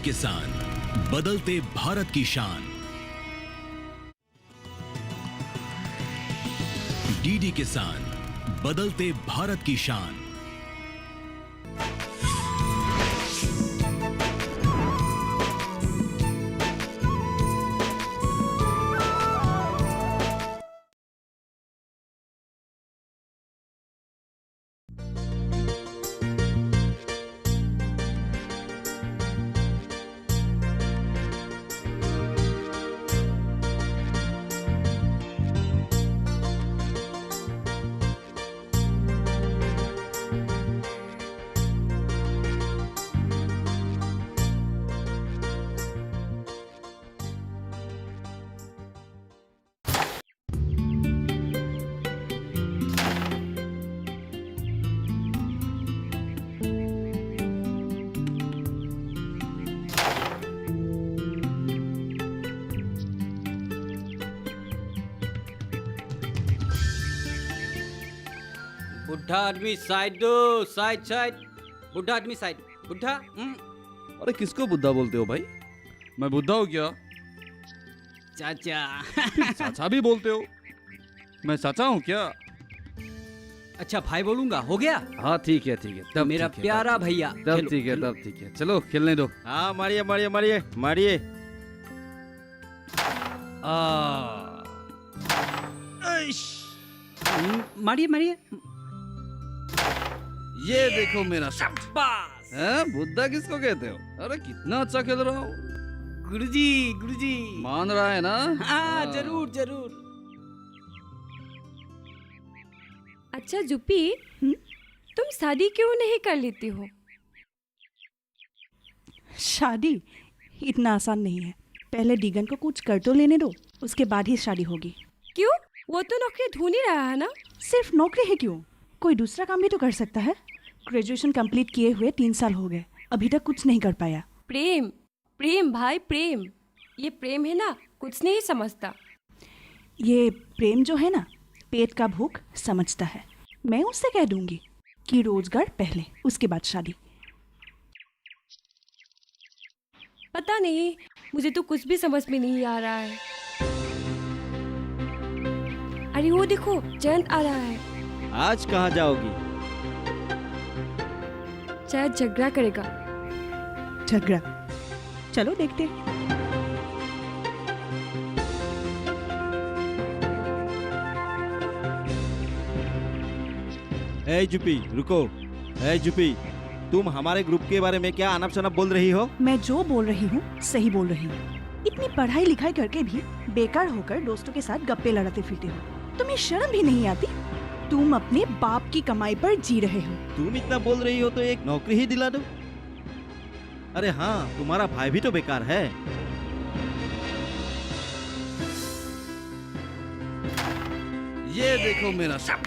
किसान, बदलते भारत की शान। डीडी किसान, बदलते भारत की शान। बुढ़ा आदमी साइड दो, साइड साइड। बुढ़ा आदमी साइड। बुढ़ा अरे किसको बुद्धा बोलते हो भाई? मैं बुद्धा हूँ क्या? चाचा। चाचा भी बोलते हो? मैं चाचा हूँ क्या? अच्छा भाई बोलूंगा, हो गया? हाँ ठीक है ठीक है, तब मेरा ठीक है, प्यारा तब भैया। तब खेलो, ठीक है खेलो। तब ठीक है, चलो खेलने दो। हाँ मारिए मारिए मारिए मारिए। मारिए मारिए। ये देखो मेरा शॉट। बस। बुद्धा किसको कहते हो? अरे कितना अच्छा खेल रहा हूँ। गुरुजी, गुरुजी। मान रहा है ना? हाँ जरूर जरूर। अच्छा जुपी, तुम शादी क्यों नहीं कर लेती हो? शादी इतना आसान नहीं है। पहले डीगन को कुछ कर तो लेने दो, उसके बाद ही शादी होगी। क्यों? वो तो नौकरी ढूंढ ही रहा है ना। सिर्फ नौकरी है क्यों? कोई दूसरा काम भी तो कर सकता है। ग्रेजुएशन कंप्लीट किए हुए 3 साल हो गए, अभी तक कुछ नहीं कर पाया। प्रेम, प्रेम भाई प्रेम। ये प्रेम है ना, कुछ नहीं समझता। ये प्रेम जो है ना, पेट का भूख समझता है। मैं उससे कह दूंगी कि रोजगार पहले, उसके बाद शादी। पता नहीं, मुझे तो कुछ भी समझ में नहीं आ रहा है। अरे वो देखो, जयंत आ रहा है। आज कहाँ जाओगी? शायद झगड़ा करेगा। झगड़ा? चलो देखते। ए जुपी रुको। ए जुपी, तुम हमारे ग्रुप के बारे में क्या अनप शनप बोल रही हो? मैं जो बोल रही हूँ सही बोल रही हूँ। इतनी पढ़ाई लिखाई करके भी बेकार होकर दोस्तों के साथ गप्पे लड़ाते फिरते हो। तुम्हें शर्म भी नहीं आती? तुम अपने बाप की कमाई पर जी रहे हो। तुम इतना बोल रही हो तो एक नौकरी ही दिला दो। अरे हाँ, तुम्हारा भाई भी तो बेकार है। ये देखो मेरा शॉट।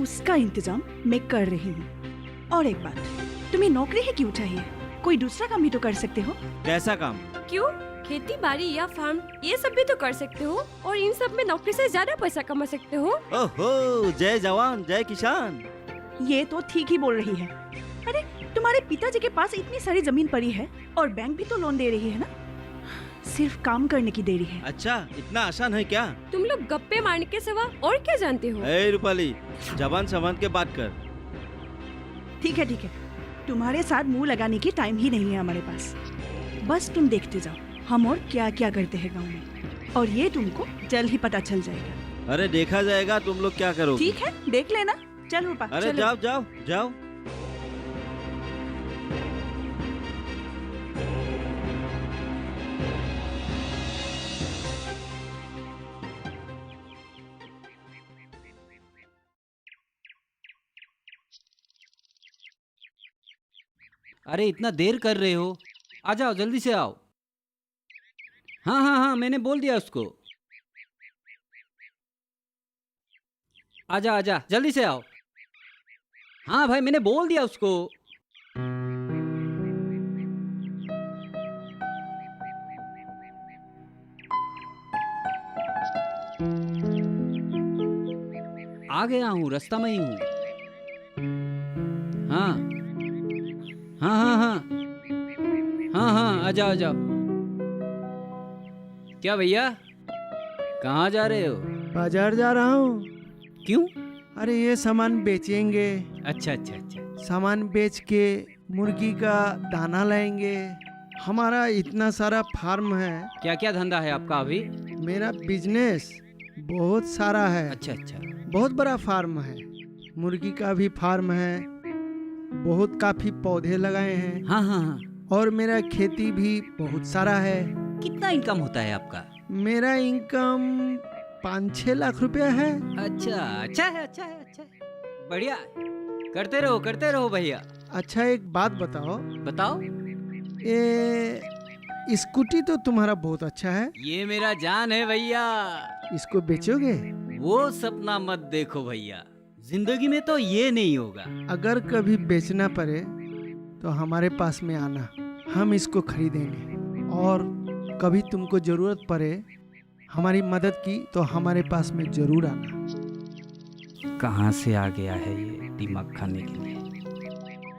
उसका इंतजाम मैं कर रही हूँ। और एक बात, तुम्हें नौकरी ही क्यों चाहिए? कोई दूसरा काम भी तो कर सकते हो। कैसा काम? क्यों? खेती बाड़ी या फार्म, ये सब भी तो कर सकते हो। और इन सब में नौकरी से ज्यादा पैसा कमा सकते हो। ओहो, जय जवान जय किसान। ये तो ठीक ही बोल रही है। अरे तुम्हारे पिताजी के पास इतनी सारी जमीन पड़ी है और बैंक भी तो लोन दे रही है ना। सिर्फ काम करने की देरी है। अच्छा, इतना आसान है क्या? तुम लोग गप्पे मारने के सिवा और क्या जानते हो? ए रूपाली, जबान संभाल के बात कर। ठीक है ठीक है, तुम्हारे साथ मुंह लगाने की टाइम ही नहीं है हमारे पास। बस तुम देखते जाओ हम और क्या क्या करते हैं गाँव में, और ये तुमको जल्द ही पता चल जाएगा। अरे देखा जाएगा तुम लोग क्या करोगे। ठीक है, देख लेना। चल रूपा, अरे चलो। जाओ जाओ जाओ। अरे इतना देर कर रहे हो, आ जाओ जल्दी से आओ। हाँ हाँ हाँ, मैंने बोल दिया उसको। आजा आजा, जल्दी से आओ। हाँ भाई, मैंने बोल दिया उसको। आ गया हूँ, रास्ता में ही हूँ। हाँ हाँ हाँ हाँ हाँ हाँ, आ जाओ आ जाओ। क्या भैया, कहाँ जा रहे हो? बाजार जा रहा हूँ। क्यों? अरे ये सामान बेचेंगे, अच्छा अच्छा अच्छा। सामान बेच के मुर्गी का दाना लाएंगे। हमारा इतना सारा फार्म है। क्या क्या धंधा है आपका अभी? मेरा बिजनेस बहुत सारा है। अच्छा अच्छा। बहुत बड़ा फार्म है। मुर्गी का भी फार्म है, बहुत काफी पौधे लगाए हैं, हाँ हाँ हाँ। और मेरा खेती भी बहुत सारा है। कितना इनकम होता है आपका? मेरा इनकम 5-6 लाख रुपया है। अच्छा अच्छा है, अच्छा है, अच्छा है, बढ़िया। करते रहो भैया। अच्छा एक बात बताओ, बताओ। ये स्कूटी तो तुम्हारा बहुत अच्छा है, ये मेरा जान है भैया। इसको बेचोगे? वो सपना मत देखो भैया, जिंदगी में तो ये नहीं होगा। अगर कभी बेचना पड़े तो हमारे पास में आना, हम इसको खरीदेंगे। और कभी तुमको जरूरत पड़े हमारी मदद की तो हमारे पास में जरूर आना। कहाँ से आ गया है ये दिमाग खाने के लिए?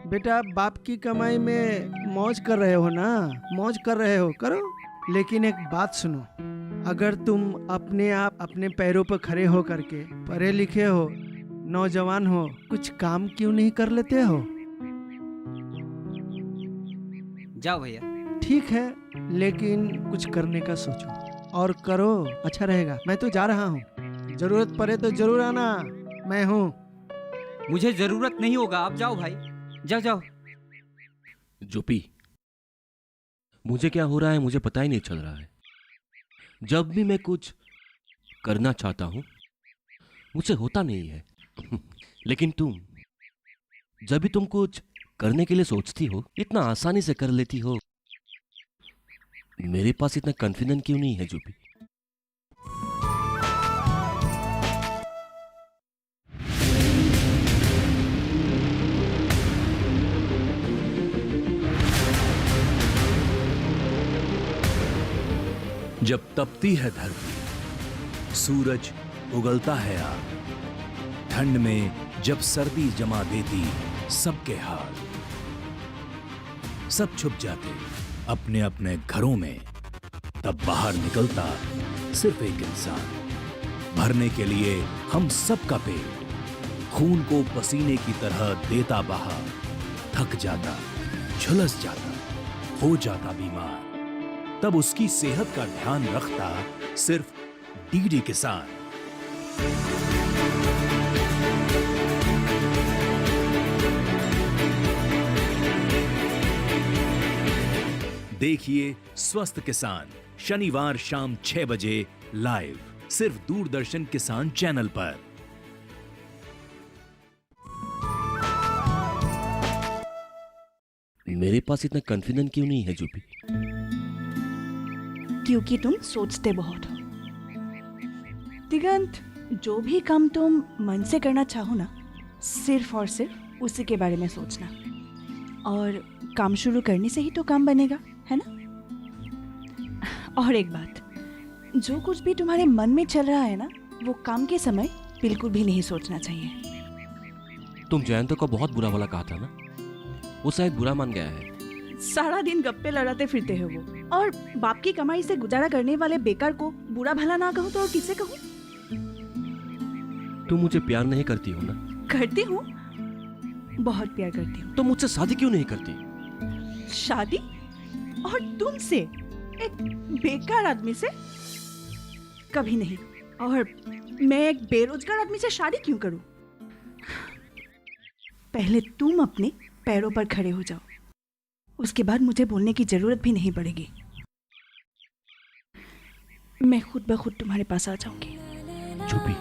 बेटा बाप की कमाई में मौज कर रहे हो ना, मौज कर रहे हो, करो। लेकिन एक बात सुनो, अगर तुम अपने आप अपने पैरों पर खड़े हो करके पढ़े लिखे हो, नौजवान हो, कुछ काम क्यों नहीं कर लेते हो? जाओ भैया। ठीक है, लेकिन कुछ करने का सोचो और करो, अच्छा रहेगा। मैं तो जा रहा हूँ, जरूरत पड़े तो जरूर आना, मैं हूँ। मुझे जरूरत नहीं होगा, आप जाओ भाई, जाओ जाओ। जोपी, मुझे क्या हो रहा है मुझे पता ही नहीं चल रहा है। जब भी मैं कुछ करना चाहता हूं मुझसे होता नहीं है। लेकिन तुम जब भी तुम कुछ करने के लिए सोचती हो इतना आसानी से कर लेती हो। मेरे पास इतना कॉन्फिडेंस क्यों नहीं है जोपी? जब तपती है धरती, सूरज उगलता है आग, ठंड में जब सर्दी जमा देती सबके हाल, सब छुप जाते अपने अपने घरों में, तब बाहर निकलता सिर्फ एक इंसान, भरने के लिए हम सबका पेट, खून को पसीने की तरह देता बहा, थक जाता, झुलस जाता, हो जाता बीमार, तब उसकी सेहत का ध्यान रखता सिर्फ डीडी किसान। देखिए स्वस्थ किसान शनिवार शाम 6 बजे लाइव सिर्फ दूरदर्शन किसान चैनल पर। मेरे पास इतना कॉन्फिडेंस क्यों नहीं है जोपी? क्योंकि तुम सोचते बहुत हो दिगंत। जो भी काम तुम मन से करना चाहो ना, सिर्फ और सिर्फ उसी के बारे में सोचना, और काम शुरू करने से ही तो काम बनेगा, है ना? और एक बात, जो कुछ भी तुम्हारे मन में चल रहा है ना, वो काम के समय बिल्कुल भी नहीं सोचना चाहिए। तुम जयंत को बहुत बुरा भला कहा था ना, वो शायद बुरा मान गया है। सारा दिन गप्पे लड़ाते फिरते हो वो, और बाप की कमाई से गुजारा करने वाले बेकार को बुरा भला ना कहूँ तो और किसे कहूँ? तुम मुझे प्यार नहीं करती हो ना? करती हूँ, बहुत प्यार करती हूँ। तो मुझसे शादी क्यों नहीं करती? शादी? और तुमसे, एक बेकार आदमी से? कभी नहीं। और मैं एक बेरोजगार आदमी से शादी क्यों करूं? पहले तुम अपने पैरों पर खड़े हो जाओ, उसके बाद मुझे बोलने की जरूरत भी नहीं पड़ेगी। मैं खुद ब खुद तुम्हारे पास आ जाऊंगी। जोपी,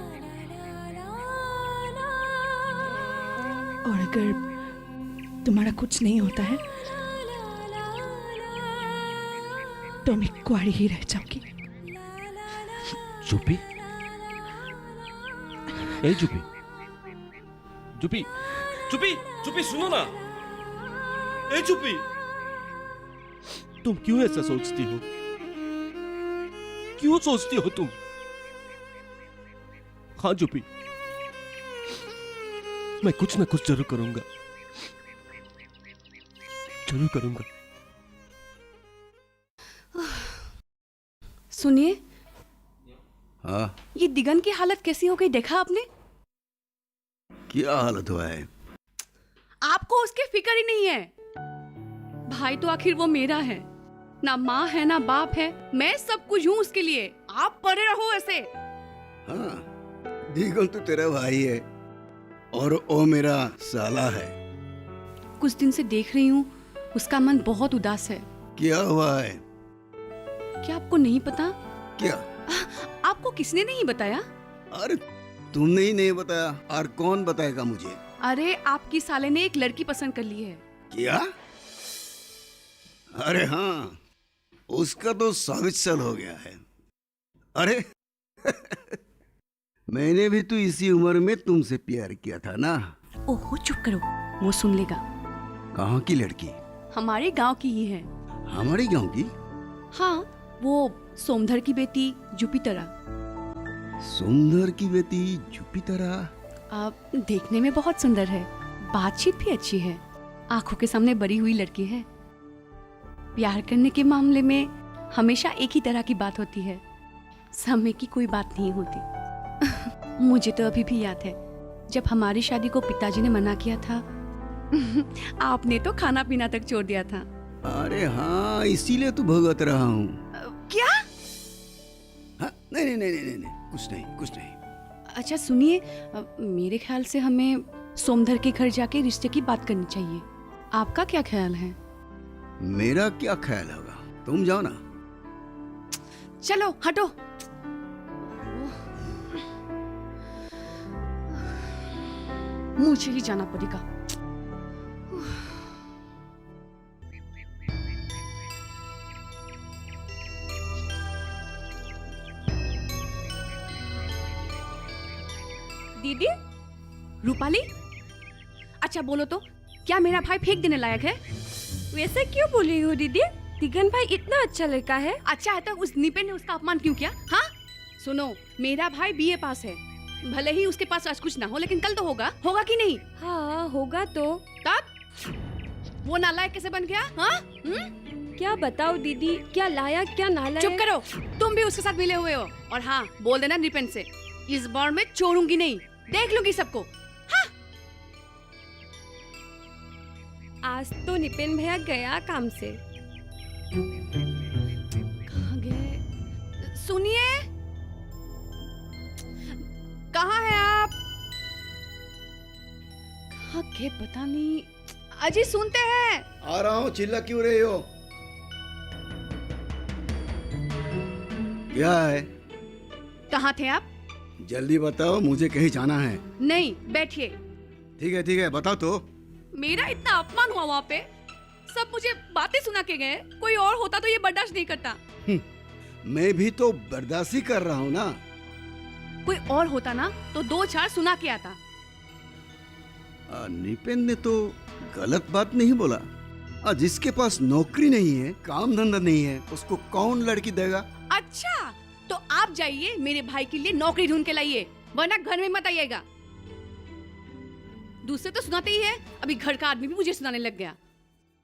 और अगर तुम्हारा कुछ नहीं होता है तो मैं कुंवारी ही रह जाऊंगी। जोपी, ए जोपी, जोपी, जोपी, जोपी सुनो ना। ए जोपी, तुम क्यों ऐसा सोचती हो? क्यों सोचती हो तुम? हाँ जोपी, मैं कुछ ना कुछ जरूर करूंगा। जरूर करूंगा। सुनिए, हाँ, ये दिगन की हालत कैसी हो गई देखा आपने? क्या हालत हुआ है? आपको उसकी फिक्र ही नहीं है। भाई तो आखिर वो मेरा है, ना माँ है ना बाप है, मैं सब कुछ हूँ उसके लिए। आप परे रहो ऐसे। हाँ, दिगन तो तेरा भाई है और वो मेरा साला है। कुछ दिन से देख रही हूँ उसका मन बहुत उदास है। क्या हुआ है? क्या आपको नहीं पता? क्या? आपको किसने नहीं बताया? अरे तुमने ही नहीं बताया और कौन बताएगा मुझे? अरे आपकी साले ने एक लड़की पसंद कर ली है। क्या? अरे हाँ, उसका तो 24 साल हो गया है। अरे मैंने भी तो इसी उम्र में तुमसे प्यार किया था ना। ओहो चुप करो, वो सुन लेगा। कहाँ की लड़की? हमारे गांव की ही है। हमारे गांव की? हाँ, वो सोमधर की बेटी जुपितरा। सुंदर की बेटी जुपितरा? आप देखने में बहुत सुंदर है, बातचीत भी अच्छी है, आंखों के सामने बड़ी हुई लड़की है। प्यार करने के मामले में हमेशा एक ही तरह की बात होती है, समय की कोई बात नहीं होती। मुझे तो अभी भी याद है जब हमारी शादी को पिताजी ने मना किया था। आपने तो खाना पीना तक छोड़ दिया था। अरे हाँ, इसीलिए तो भुगत रहा हूँ। क्या? हाँ, नहीं नहीं नहीं नहीं नहीं, कुछ नहीं। अच्छा सुनिए, मेरे ख्याल से हमें सोमधर के घर जाके रिश्ते की बात करनी चाहिए। आपका क्या ख्याल है? मेरा क्या ख्याल होगा, तुम जाओ ना। चलो हटो। मुझे ही जाना पड़ेगा। दीदी, रूपाली, अच्छा बोलो तो, क्या मेरा भाई फेंक देने लायक है? वैसे क्यों बोल रही हो दीदी? दिगन भाई इतना अच्छा लड़का है। अच्छा है तो उस निपे ने उसका अपमान क्यों किया? हाँ सुनो, मेरा भाई बीए पास है, भले ही उसके पास आज कुछ ना हो, लेकिन कल तो होगा। होगा कि नहीं? हाँ होगा तो। तब वो नालायक कैसे बन गया? हाँ? क्या बताओ दीदी, क्या लाया क्या नालायक। चुप करो, तुम भी उसके साथ मिले हुए हो। और हाँ, बोल देना निपेन से, इस बार मैं छोड़ूंगी नहीं, देख लूंगी सबको। हाँ? आज तो निपेन भैया गया काम से। कहाँ गए? सुनिए, कहाँ है आप? कहाँ गए पता नहीं। अजी सुनते हैं? आ रहा हूँ, चिल्ला क्यों रहे हो? क्या है? कहाँ थे आप? जल्दी बताओ, मुझे कहीं जाना है। नहीं, बैठिए। ठीक है, बताओ तो। मेरा इतना अपमान हुआ वहाँ पे, सब मुझे बातें सुना के गए। कोई और होता तो ये बर्दाश्त नहीं करता। मैं भी तो बर्दाश्त ही कर रहा हूँ ना। कोई और होता ना तो 2-4 सुना के आता। निपेन ने तो गलत बात नहीं बोला। जिसके पास नौकरी नहीं है, काम धंधा नहीं है, उसको कौन लड़की देगा? अच्छा, तो आप जाइए मेरे भाई के लिए नौकरी ढूंढ के लाइए, वरना घर में मत आइएगा। दूसरे तो सुनाते ही है, अभी घर का आदमी भी मुझे सुनाने लग गया।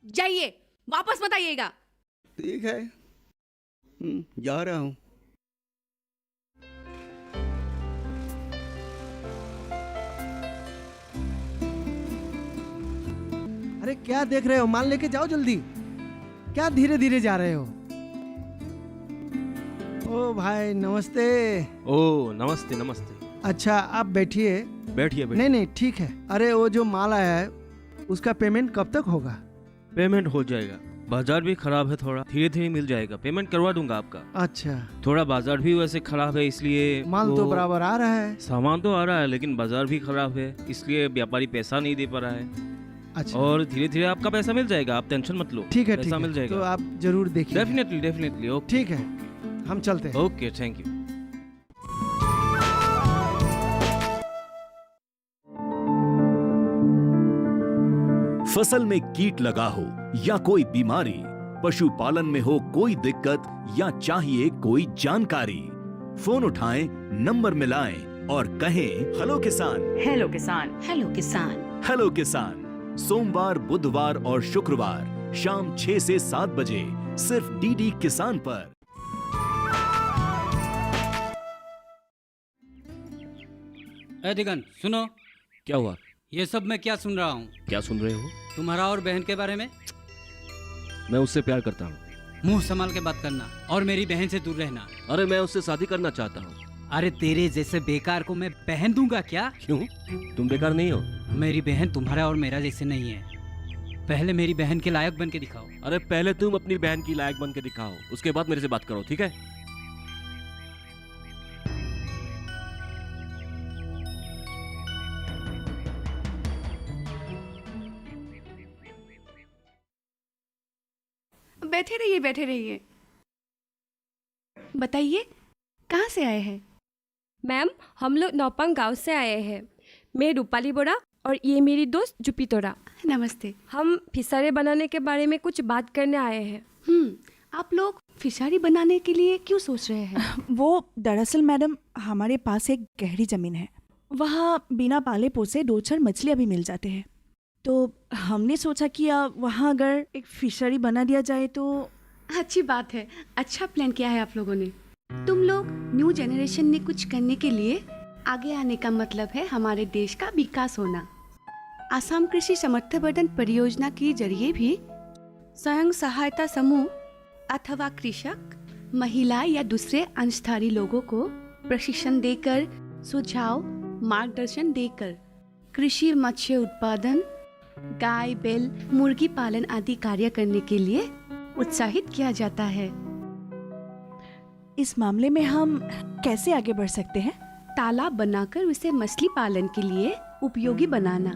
जाइए, वापस मत आइएगा। ठीक है, जा रहा हूँ। अरे क्या देख रहे हो, माल लेके जाओ जल्दी। क्या धीरे धीरे जा रहे हो? ओ भाई नमस्ते। ओ नमस्ते नमस्ते। अच्छा आप बैठिए। बैठिए बैठिए। नहीं ठीक है। अरे वो जो माल आया है उसका पेमेंट कब तक होगा? पेमेंट हो जाएगा, बाजार भी खराब है, थोड़ा धीरे धीरे मिल जाएगा, पेमेंट करवा दूंगा आपका। अच्छा, थोड़ा बाजार भी वैसे खराब है, इसलिए माल तो बराबर आ रहा है। सामान तो आ रहा है, लेकिन बाजार भी खराब है, इसलिए व्यापारी पैसा नहीं दे पा रहा है। अच्छा, और धीरे धीरे आपका पैसा मिल जाएगा, आप टेंशन मत लो। ठीक है पैसा मिल जाएगा तो आप जरूर देखिए। Definitely okay. ठीक है, हम चलते हैं। Okay, thank you. फसल में कीट लगा हो या कोई बीमारी, पशुपालन में हो कोई दिक्कत या चाहिए कोई जानकारी, फोन उठाएं, नंबर मिलाएं और कहें हेलो किसान। हेलो किसान। हेलो किसान। हेलो किसान सोमवार, बुधवार और शुक्रवार शाम 6 से 7 बजे सिर्फ डीडी किसान पर। ए दिगंत सुनो, क्या हुआ? ये सब मैं क्या सुन रहा हूँ? क्या सुन रहे हो? तुम्हारा और बहन के बारे में। मैं उससे प्यार करता हूँ। मुंह संभाल के बात करना और मेरी बहन से दूर रहना। अरे मैं उससे शादी करना चाहता हूँ। अरे तेरे जैसे बेकार को मैं बहन दूंगा क्या? क्यों? तुम बेकार नहीं हो? मेरी बहन तुम्हारा और मेरा जैसे नहीं है। पहले मेरी बहन के लायक बन के दिखाओ। अरे पहले तुम अपनी बहन की लायक बन के दिखाओ, उसके बाद मेरे से बात करो, ठीक है? बैठे रहिए, बैठे रहिए। बताइए, कहाँ से आए हैं? मैम, हम लोग नौपंग गांव से आए हैं। मैं रूपाली बोरा और ये मेरी दोस्त जुपी तोरा। नमस्ते। हम फिशरी बनाने के बारे में कुछ बात करने आए हैं। आप लोग फिशरी बनाने के लिए क्यों सोच रहे हैं? वो दरअसल मैडम, हमारे पास एक गहरी ज़मीन है। वहाँ बिना पाले पोसे 2-4 मछलियाँ भी मिल जाते हैं। तो हमने सोचा कि वहाँ अगर एक फिशरी बना दिया जाए तो। अच्छी बात है, अच्छा प्लान किया है आप लोगों ने। तुम लोग न्यू जनरेशन ने कुछ करने के लिए आगे आने का मतलब है हमारे देश का विकास होना। आसाम कृषि समर्थवर्धन परियोजना के जरिए भी स्वयं सहायता समूह अथवा कृषक, महिला या दूसरे अंशधारी लोगों को प्रशिक्षण देकर, सुझाव, मार्गदर्शन देकर कृषि, मत्स्य उत्पादन, गाय, बैल, मुर्गी पालन आदि कार्य करने के लिए उत्साहित किया जाता है। इस मामले में हम कैसे आगे बढ़ सकते हैं? तालाब बनाकर उसे मछली पालन के लिए उपयोगी बनाना,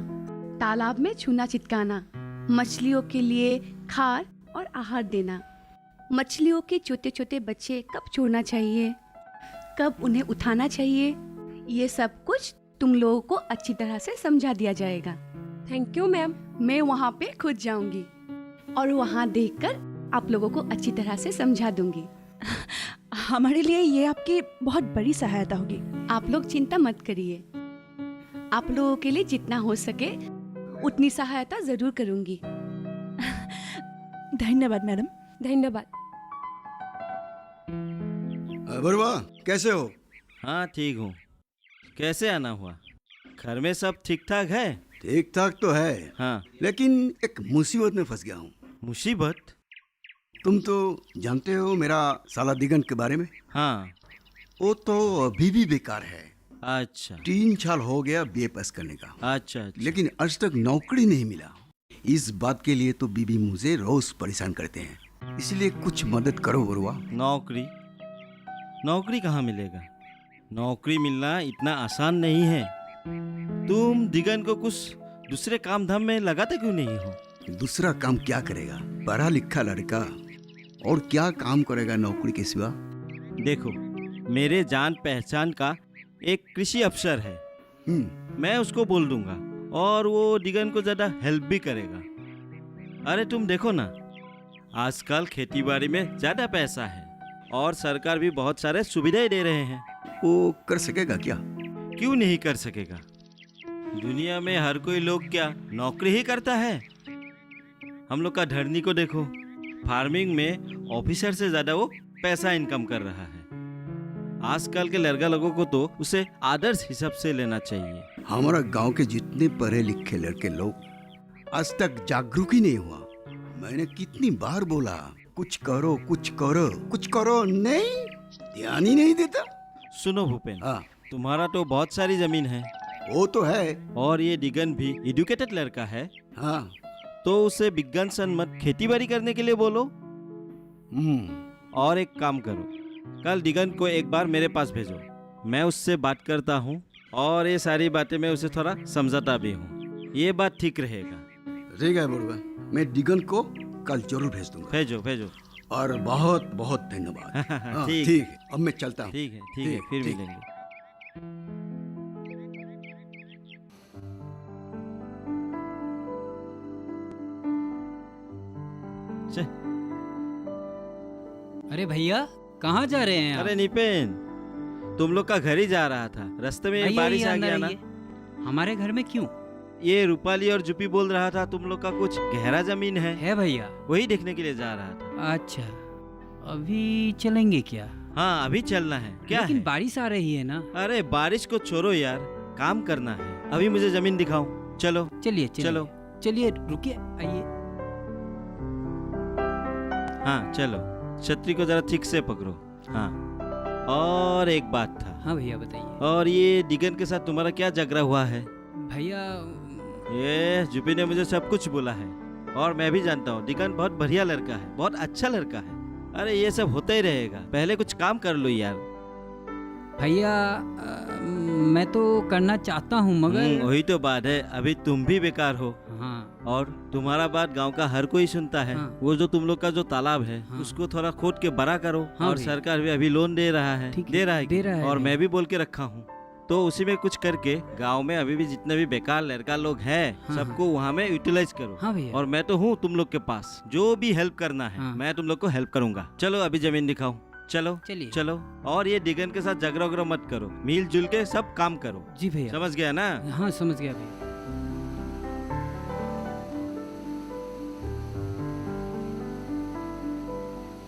तालाब में चूना चिपकाना, मछलियों के लिए खाद और आहार देना, मछलियों के छोटे छोटे बच्चे कब छोड़ना चाहिए, कब उन्हें उठाना चाहिए, ये सब कुछ तुम लोगों को अच्छी तरह से समझा दिया जाएगा। Thank you ma'am. मैं वहाँ पे खुद जाऊंगी और वहाँ देखकर आप लोगों को अच्छी तरह से समझा दूंगी। हमारे लिए ये आपकी बहुत बड़ी सहायता होगी। आप लोग चिंता मत करिए, आप लोगों के लिए जितना हो सके उतनी सहायता जरूर करूंगी। धन्यवाद मैडम। धन्यवाद। बरुआ, कैसे हो? हाँ ठीक हूँ। कैसे आना हुआ? घर में सब ठीक ठाक है? ठीक ठाक तो है, हाँ। लेकिन एक मुसीबत में फंस गया हूँ। मुसीबत? तुम तो जानते हो मेरा साला दिगंत के बारे में। हाँ। वो तो अभी भी बेकार है। अच्छा 3 साल हो गया बीए पास करने का। अच्छा। लेकिन आज तक नौकरी नहीं मिला। इस बात के लिए तो बीबी मुझे रोज परेशान करते हैं। इसलिए कुछ मदद करो बरुआ। नौकरी? नौकरी कहाँ मिलेगा? नौकरी मिलना इतना आसान नहीं है। तुम दिगन को कुछ दूसरे काम धाम में लगाते क्यों नहीं हो? दूसरा काम क्या करेगा? पढ़ा लिखा लड़का और क्या काम करेगा नौकरी के सिवा? देखो, मेरे जान पहचान का एक कृषि अफसर है। मैं उसको बोल दूंगा और वो दिगन को ज्यादा हेल्प भी करेगा। अरे तुम देखो ना, आजकल खेती बाड़ी में ज्यादा पैसा है और सरकार भी बहुत सारे सुविधाएं दे रहे हैं। वो कर सकेगा क्या? क्यों नहीं कर सकेगा? दुनिया में हर कोई लोग क्या नौकरी ही करता है? हम लोग का धरनी को देखो, फार्मिंग में ऑफिसर से ज्यादा वो पैसा इनकम कर रहा है। आजकल के लड़का लोगों को तो उसे आदर्श हिसाब से लेना चाहिए। हमारा गांव के जितने पढ़े लिखे लड़के लोग आज तक जागरूक ही नहीं हुआ। मैंने कितनी बार बोला कुछ करो कुछ करो कुछ करो, नहीं, ध्यान ही नहीं देता। सुनो भूपेन, हाँ। तुम्हारा तो बहुत सारी जमीन है। वो तो है। और ये दिगन भी एजुकेटेड लड़का है। हाँ। तो उसे विज्ञान सम्मत खेती बाड़ी करने के लिए बोलो। और एक काम करो, कल दिगन को एक बार मेरे पास भेजो, मैं उससे बात करता हूँ और ये सारी बातें मैं उसे थोड़ा समझाता भी हूँ। ये बात ठीक रहेगा? ठीक है बड़ुआ, मैं दिगन को कल जरूर भेज दूंगा। भेजो भेजो। और बहुत बहुत धन्यवाद। हाँ, ठीक है, अब मैं चलता हूँ। ठीक है, फिर मिलेंगे। अरे भैया, कहाँ जा रहे हैं आप? अरे निपेन, तुम लोग का घर ही जा रहा था, रास्ते में आइए, बारिश आइए, आ अंदर गया ना। आइए। हमारे घर में क्यों? ये रूपाली और जुपी बोल रहा था तुम लोग का कुछ गहरा जमीन है भैया। वही देखने के लिए जा रहा था। अच्छा, अभी चलेंगे क्या? हाँ अभी चलना है। क्या लेकिन है? बारिश आ रही है ना। अरे बारिश को छोड़ो यार, काम करना है। अभी मुझे जमीन दिखाओ। चलो चलिए चलो। चलिए, रुकिए, आइए। हाँ चलो, छतरी को जरा ठीक से पकड़ो। हाँ, और एक बात था। हाँ भैया बताइए। और ये डिगन के साथ तुम्हारा क्या झगड़ा हुआ है? भैया ये जुपी ने मुझे सब कुछ बोला है और मैं भी जानता हूँ डिगन बहुत बढ़िया लड़का है, बहुत अच्छा लड़का है। अरे ये सब होता ही रहेगा, पहले कुछ काम कर लो यार। भैया मैं तो करना चाहता हूँ मगर वही तो बात है, अभी तुम भी बेकार हो। हाँ। और तुम्हारा बात गांव का हर कोई सुनता है। हाँ। वो जो तुम लोग का जो तालाब है हाँ। उसको थोड़ा खोद के बड़ा करो। हाँ और भैया। सरकार भी अभी लोन दे रहा है। ठीक है, दे रहा है दे रहा है और भैया। मैं भी बोल के रखा हूँ, तो उसी में कुछ करके गांव में अभी भी जितने भी बेकार लड़का लोग हैं हाँ, सबको वहाँ में यूटिलाइज करो। हाँ भैया। और मैं तो हूँ तुम लोग के पास, जो भी हेल्प करना है हाँ। मैं तुम लोग को हेल्प करूंगा। चलो अभी जमीन दिखाओ। चलो चलिए। चलो। और ये डिगन के साथ झगड़ा वगड़ा मत करो, मिलजुल के सब काम करो। जी भैया। समझ गया ना? हाँ समझ गया भैया।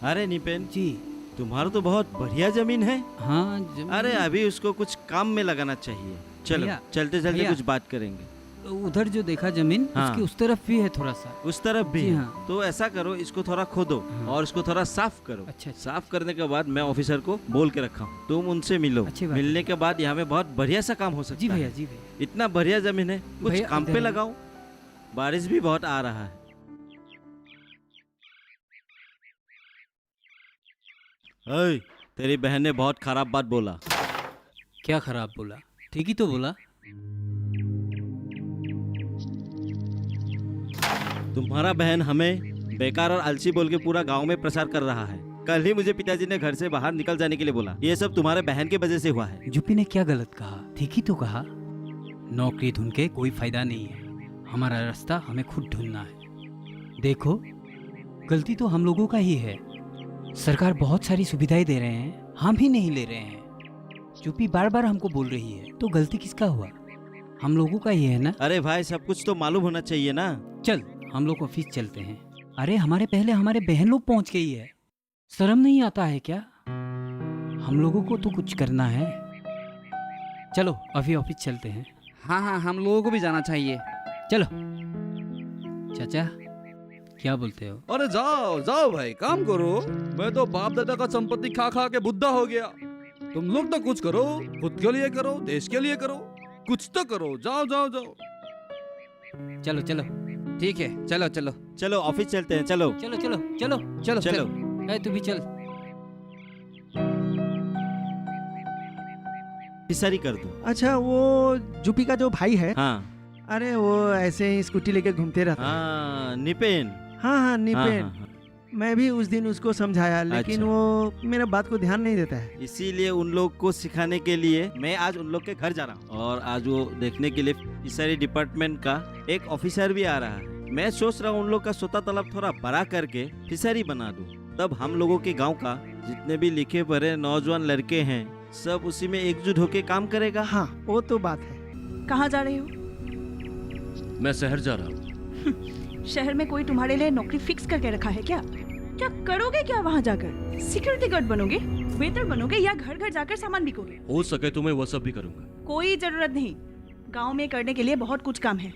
अरे निपेन जी। तुम्हारा तो बहुत बढ़िया जमीन है। हाँ अरे अभी उसको कुछ काम में लगाना चाहिए। चलो भैया, चलते चलते भैया। कुछ बात करेंगे। उधर जो देखा जमीन हाँ। उसकी उस तरफ भी है थोड़ा सा। उस तरफ भी जी है। हाँ। तो ऐसा करो, इसको थोड़ा खोदो हाँ। और इसको थोड़ा साफ करो। अच्छा। साफ करने के बाद मैं ऑफिसर को बोल के रखा हूँ, तुम उनसे मिलो। अच्छी बात है। मिलने के बाद यहाँ में बहुत बढ़िया सा काम हो सकता जी भैया, है। जी भैया। इतना बढ़िया जमीन है, कुछ भैया, काम पे इधर- लगाओ। बारिश भी बहुत आ रहा है। ओए, तेरी बहन ने बहुत खराब बात बोला। क्या खराब बोला? ठीक ही तो बोला। तुम्हारा बहन हमें बेकार और आलसी बोल के पूरा गांव में प्रचार कर रहा है। कल ही मुझे पिताजी ने घर से बाहर निकल जाने के लिए बोला। ये सब तुम्हारे बहन की वजह से हुआ है। जुपी ने क्या गलत कहा? ठीक ही तो कहा। नौकरी ढूंढ के कोई फायदा नहीं है, हमारा रास्ता हमें खुद ढूंढना है। देखो, गलती तो हम लोगों का ही है। सरकार बहुत सारी सुविधाएं दे रहे हैं, हम ही नहीं ले रहे हैं। जुपी बार बार हमको बोल रही है, तो गलती किसका हुआ? हम लोगों का ही है ना। अरे भाई, सब कुछ तो मालूम होना चाहिए ना। चल हम लोग ऑफिस चलते हैं। अरे हमारे पहले हमारे बहन लोग पहुंच गई है, शर्म नहीं आता है क्या? हम लोगों को तो कुछ करना है। चलो अभी ऑफिस चलते हैं। हाँ हाँ, हम लोगों को भी जाना चाहिए। चलो। चाचा क्या बोलते हो? अरे जाओ जाओ भाई, काम करो। मैं तो बाप दादा का संपत्ति खा खा के बुद्धा हो गया। तुम लोग तो कुछ करो, खुद के लिए करो, देश के लिए करो, कुछ तो करो। जाओ जाओ जाओ। चलो चलो ठीक है, चलो चलो चलो ऑफिस चलते हैं। चलो चलो चलो चलो चलो चलो। ए, तू भी चल। पिसारी कर दो। अच्छा, वो जुपी का जो भाई है, हाँ अरे वो ऐसे ही स्कूटी लेके घूमते रहता है। हाँ, निपेन। हाँ हाँ, निपेन। हाँ, हाँ, हाँ। मैं भी उस दिन उसको समझाया, लेकिन अच्छा। वो मेरा बात को ध्यान नहीं देता है। इसीलिए उन लोग को सिखाने के लिए मैं आज उन लोग के घर जा रहा हूँ। और आज वो देखने के लिए फिशरी डिपार्टमेंट का एक ऑफिसर भी आ रहा है। मैं सोच रहा हूँ उन लोग का स्वतः तालाब थोड़ा बड़ा करके फिशरी बना दूँ। तब हम लोगों के गांव का जितने भी लिखे पढ़े नौजवान लड़के हैं सब उसी में एकजुट होके काम करेगा। हाँ, वो तो बात है। कहाँ जा रहे हो? मैं शहर जा रहा हूँ। शहर में कोई तुम्हारे लिए नौकरी फिक्स करके रखा है क्या? क्या करोगे क्या वहाँ जाकर? सिक्योरिटी गार्ड बनोगे, वेटर बनोगे, या घर घर जाकर सामान बिकोगे? हो सके तो मैं वह सब भी करूँगा। कोई जरूरत नहीं, गांव में करने के लिए बहुत कुछ काम है।